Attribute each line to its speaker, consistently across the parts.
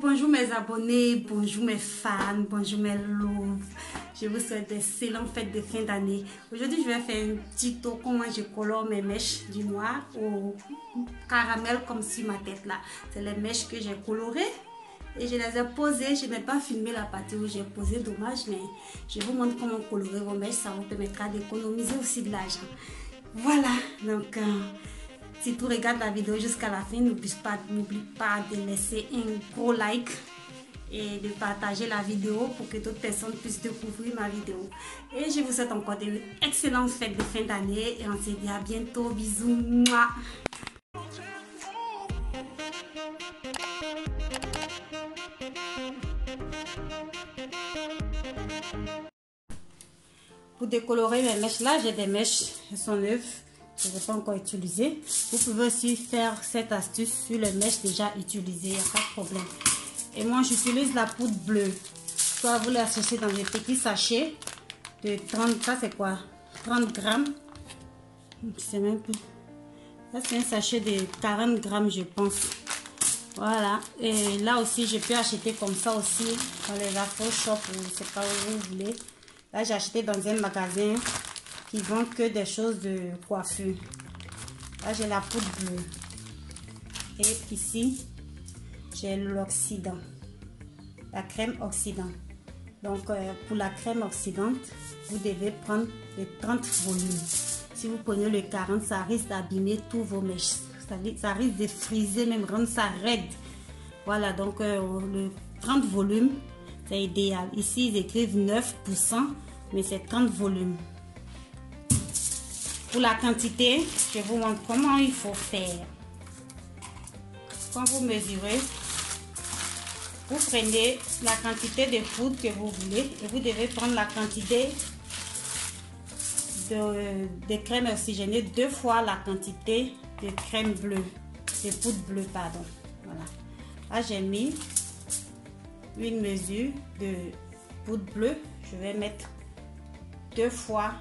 Speaker 1: Bonjour mes abonnés, bonjour mes fans, bonjour mes loves. Je vous souhaite d'excellentes fêtes de fin d'année. Aujourd'hui, je vais faire un petit tour comment je colore mes mèches du noir au caramel comme sur ma tête là. C'est les mèches que j'ai colorées et je les ai posées. Je n'ai pas filmé la partie où j'ai posé, dommage, mais je vous montre comment colorer vos mèches. Ça vous permettra d'économiser aussi de l'argent. Voilà, donc si tu regardes la vidéo jusqu'à la fin, n'oublie pas de laisser un gros like et de partager la vidéo pour que d'autres personnes puissent découvrir ma vidéo. Et je vous souhaite encore une excellente fête de fin d'année et on se dit à bientôt. Bisous. Mouah. Pour décolorer mes mèches, là j'ai des mèches, elles sont neuves. Je ne vais pas encore utiliser. Vous pouvez aussi faire cette astuce sur les mèches déjà utilisées, il n'y a pas de problème. Et moi j'utilise la poudre bleue. Soit vous l'associez dans des petits sachets de 30, ça c'est quoi? 30 grammes. Je sais même plus. Ça c'est un sachet de 40 grammes je pense. Voilà. Et là aussi je peux acheter comme ça aussi dans les Afro Shop ou je ne sais pas où vous voulez. Là j'ai acheté dans un magasin qui vend que des choses de coiffure. Là j'ai la poudre bleue et ici j'ai l'oxydant, la crème oxydant. Donc pour la crème oxydante vous devez prendre les 30 volumes. Si vous prenez le 40, ça risque d'abîmer tous vos mèches, ça risque de friser, même rendre ça raide. Voilà, donc le 30 volumes c'est idéal. Ici ils écrivent 9%, mais c'est 30 volumes. Pour la quantité, je vous montre comment il faut faire. Quand vous mesurez, vous prenez la quantité de poudre que vous voulez et vous devez prendre la quantité de crème oxygénée 2 fois la quantité de crème bleue, de poudre bleue, pardon. Voilà. Là, j'ai mis une mesure de poudre bleue. Je vais mettre 2 fois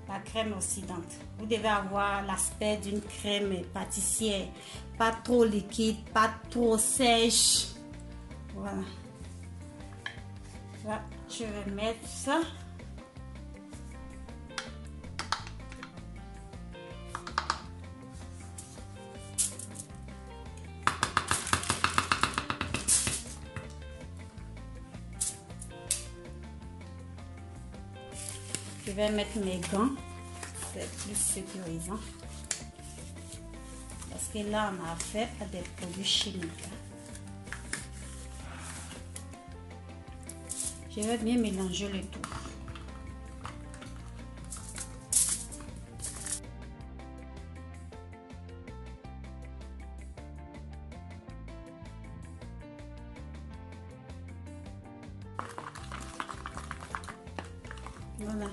Speaker 1: la crème oxydante. Vous devez avoir l'aspect d'une crème pâtissière, pas trop liquide, pas trop sèche. Voilà. Là, je vais mettre ça. Je vais mettre mes gants, c'est plus sécurisant. Parce que là, on a affaire à des produits chimiques. Je vais bien mélanger le tout. Voilà.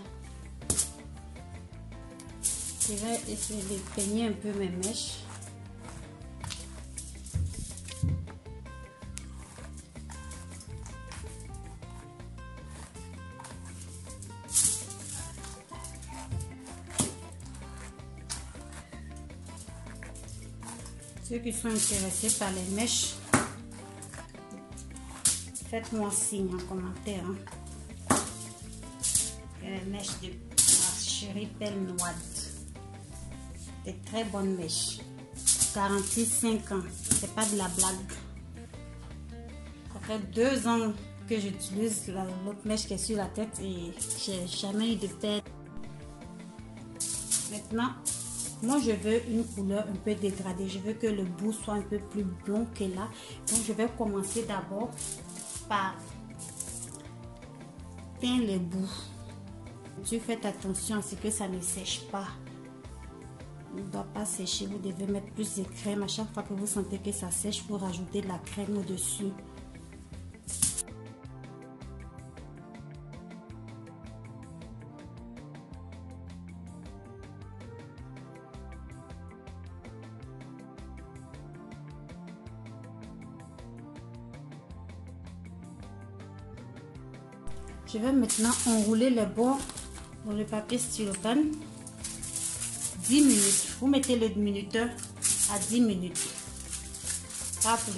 Speaker 1: Je vais essayer de peigner un peu mes mèches. Ceux qui sont intéressés par les mèches, faites-moi signe en commentaire. Hein. Les mèches de Chérie Belle Noire. Des très bonnes mèches. 45 ans. C'est pas de la blague. Ça fait 2 ans que j'utilise l'autre mèche qui est sur la tête et j'ai jamais eu de perte. Maintenant, moi je veux une couleur un peu dégradée. Je veux que le bout soit un peu plus blond que là. Donc je vais commencer d'abord par teindre les bouts. Faites attention à ce que ça ne sèche pas. Il ne doit pas sécher. Vous devez mettre plus de crème. À chaque fois que vous sentez que ça sèche, vous rajoutez de la crème au-dessus. Je vais maintenant enrouler les bords dans le papier styrofane 10 minutes. Vous mettez le minuteur à 10 minutes. pas plus.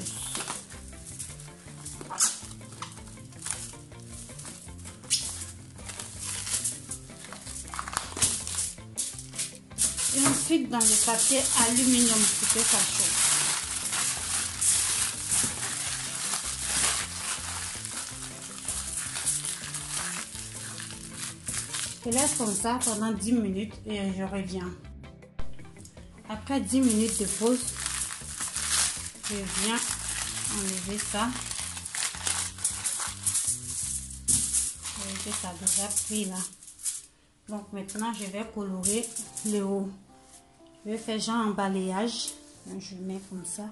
Speaker 1: Et ensuite dans le papier aluminium pour que ça chauffe. Je laisse comme ça pendant 10 minutes et je reviens. Après 10 minutes de pause, je viens enlever ça. Vous voyez que ça a déjà pris là. Donc maintenant je vais colorer le haut. Je vais faire genre un balayage. Donc, je mets comme ça.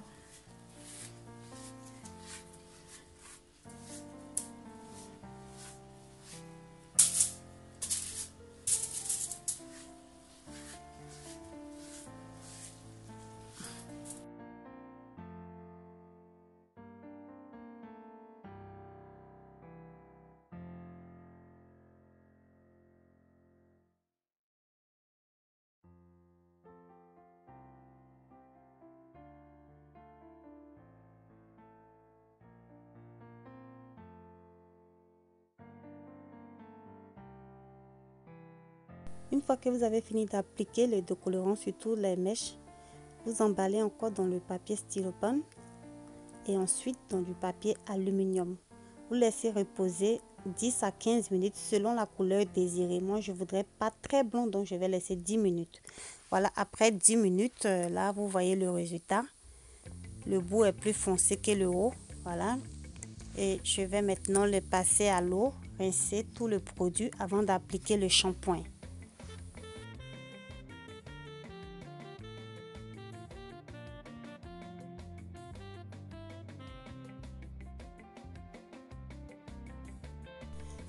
Speaker 1: Une fois que vous avez fini d'appliquer le décolorant sur toutes les mèches, vous emballez encore dans le papier styroporne et ensuite dans du papier aluminium. Vous laissez reposer 10 à 15 minutes selon la couleur désirée. Moi, je voudrais pas très blanc, donc je vais laisser 10 minutes. Voilà, après 10 minutes, là, vous voyez le résultat. Le bout est plus foncé que le haut. Voilà. Et je vais maintenant le passer à l'eau, rincer tout le produit avant d'appliquer le shampoing.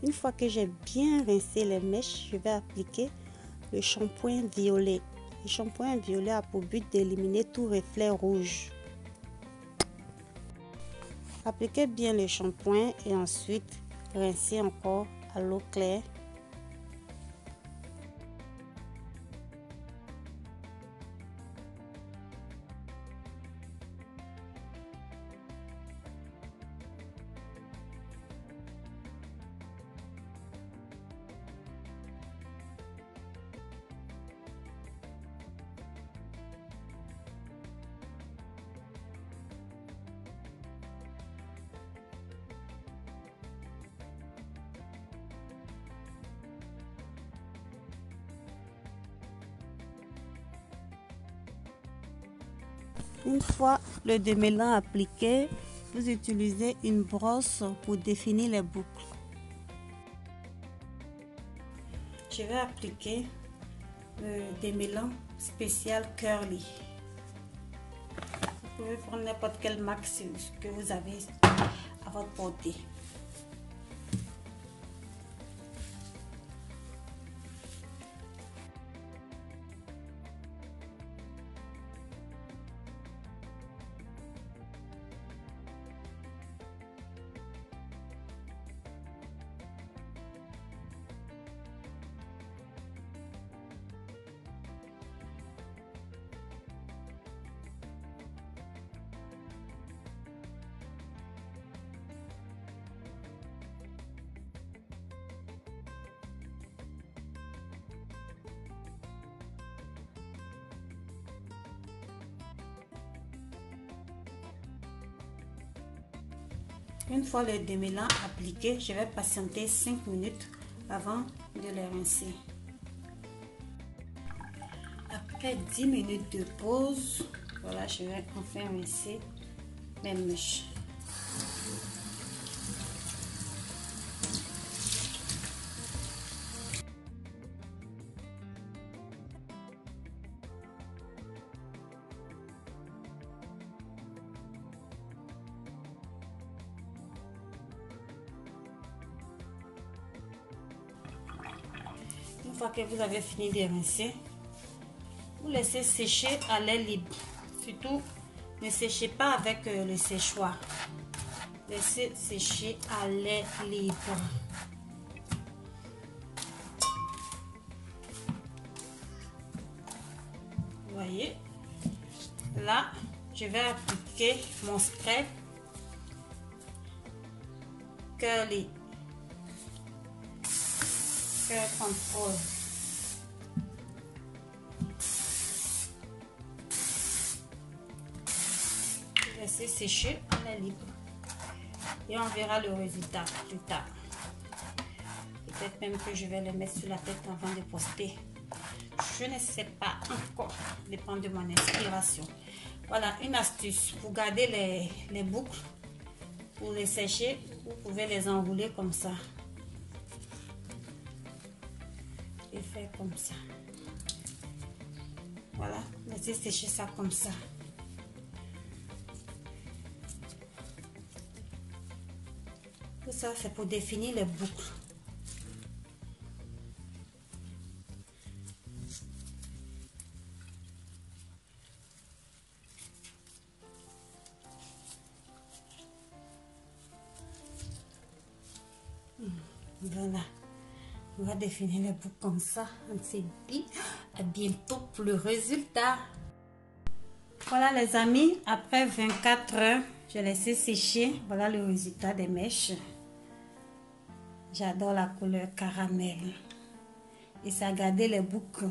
Speaker 1: Une fois que j'ai bien rincé les mèches, je vais appliquer le shampoing violet. Le shampoing violet a pour but d'éliminer tout reflet rouge. Appliquez bien le shampoing et ensuite rincez encore à l'eau claire. Une fois le démêlant appliqué, vous utilisez une brosse pour définir les boucles. Je vais appliquer le démêlant spécial curly. Vous pouvez prendre n'importe quelle marque que vous avez à votre portée. Une fois le démêlant appliqué, je vais patienter 5 minutes avant de les rincer. Après 10 minutes de pause, voilà, je vais enfin rincer mes mèches. Une fois que vous avez fini de rincer, vous laissez sécher à l'air libre. Surtout, ne séchez pas avec le séchoir. Laissez sécher à l'air libre. Vous voyez, là, je vais appliquer mon spray Curly Curl Control. Je vais laisser sécher en l'air libre et on verra le résultat plus tard. Peut-être même que je vais le mettre sur la tête avant de poster. Je ne sais pas encore, dépend de mon inspiration. Voilà une astuce pour garder les boucles. Pour les sécher, vous pouvez les enrouler comme ça et faire comme ça. Voilà, laissez sécher ça comme ça. Tout ça, c'est pour définir les boucles. Voilà, on va définir les boucles comme ça. On s'est dit à bientôt pour le résultat. Voilà les amis, après 24 heures, je laissé sécher. Voilà le résultat des mèches. J'adore la couleur caramel et ça a gardé les boucles.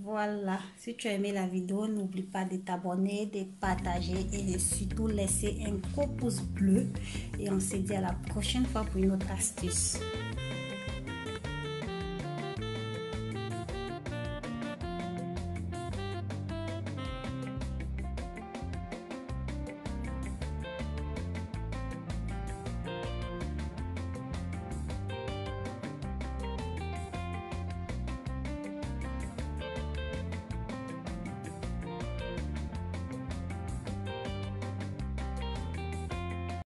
Speaker 1: Voilà, si tu as aimé la vidéo, n'oublie pas de t'abonner, de partager et de surtout laisser un gros pouce bleu. Et on se dit à la prochaine fois pour une autre astuce.